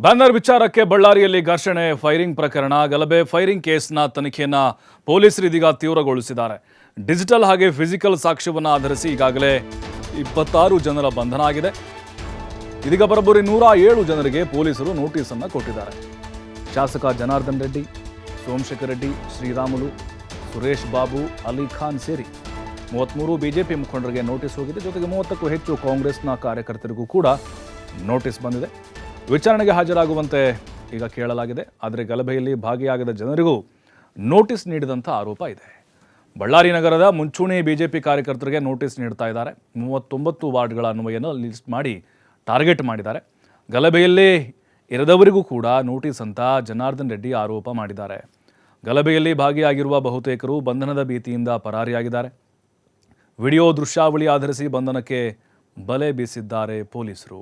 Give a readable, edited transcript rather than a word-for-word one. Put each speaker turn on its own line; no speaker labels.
Banner ವಿಚಾರಕ್ಕೆ ಬಳ್ಳಾರಿಯಲ್ಲಿ ಘರ್ಷಣೆ, ಫೈರಿಂಗ್ ಪ್ರಕರಣ, ಗಲಭೆ ಫೈರಿಂಗ್ ಕೇಸ್ನ ತನಿಖೆಯನ್ನ ಪೊಲೀಸರು ಇದೀಗ ತೀವ್ರಗೊಳಿಸಿದ್ದಾರೆ. ಡಿಜಿಟಲ್ ಹಾಗೆ ಫಿಸಿಕಲ್ ಸಾಕ್ಷ್ಯವನ್ನು ಆಧರಿಸಿ ಈಗಾಗಲೇ 26 ಜನರ ಬಂಧನ ಆಗಿದೆ. ಇದೀಗ ಬರೋಬ್ಬರಿ 107 ಜನರಿಗೆ ಪೊಲೀಸರು ನೋಟಿಸ್ ಅನ್ನು ಕೊಟ್ಟಿದ್ದಾರೆ. ಶಾಸಕ ಜನಾರ್ದನ್ ರೆಡ್ಡಿ, ಸೋಮಶೇಖರ್ ರೆಡ್ಡಿ, ಶ್ರೀರಾಮುಲು, ಸುರೇಶ್ ಬಾಬು, ಅಲಿ ಖಾನ್ ಸೇರಿ 33 ಬಿಜೆಪಿ ಮುಖಂಡರಿಗೆ ನೋಟಿಸ್ ಹೋಗಿದೆ. ಜೊತೆಗೆ 30ಕ್ಕೂ ಹೆಚ್ಚು ಕಾಂಗ್ರೆಸ್ನ ಕಾರ್ಯಕರ್ತರಿಗೂ ಕೂಡ ನೋಟಿಸ್ ಬಂದಿದೆ. ವಿಚಾರಣೆಗೆ ಹಾಜರಾಗುವಂತೆ ಈಗ ಕೇಳಲಾಗಿದೆ. ಆದರೆ ಗಲಭೆಯಲ್ಲಿ ಭಾಗಿಯಾಗದ ಜನರಿಗೂ ನೋಟಿಸ್ ನೀಡಿದಂಥ ಆರೋಪ ಇದೆ. ಬಳ್ಳಾರಿ ನಗರದ ಮುಂಚೂಣಿ ಬಿಜೆಪಿ ಕಾರ್ಯಕರ್ತರಿಗೆ ನೋಟಿಸ್ ನೀಡ್ತಾ ಇದ್ದಾರೆ. 39 ವಾರ್ಡ್ಗಳ ಅನ್ವಯನ ಲಿಸ್ಟ್ ಮಾಡಿ ಟಾರ್ಗೆಟ್ ಮಾಡಿದ್ದಾರೆ. ಗಲಭೆಯಲ್ಲಿ ಇರದವರಿಗೂ ಕೂಡ ನೋಟಿಸ್ ಅಂತ ಜನಾರ್ದನ್ ರೆಡ್ಡಿ ಆರೋಪ ಮಾಡಿದ್ದಾರೆ. ಗಲಭೆಯಲ್ಲಿ ಭಾಗಿಯಾಗಿರುವ ಬಹುತೇಕರು ಬಂಧನದ ಭೀತಿಯಿಂದ ಪರಾರಿಯಾಗಿದ್ದಾರೆ. ವಿಡಿಯೋ ದೃಶ್ಯಾವಳಿ ಆಧರಿಸಿ ಬಂಧನಕ್ಕೆ ಬಲೆ ಬೀಸಿದ್ದಾರೆ ಪೊಲೀಸರು.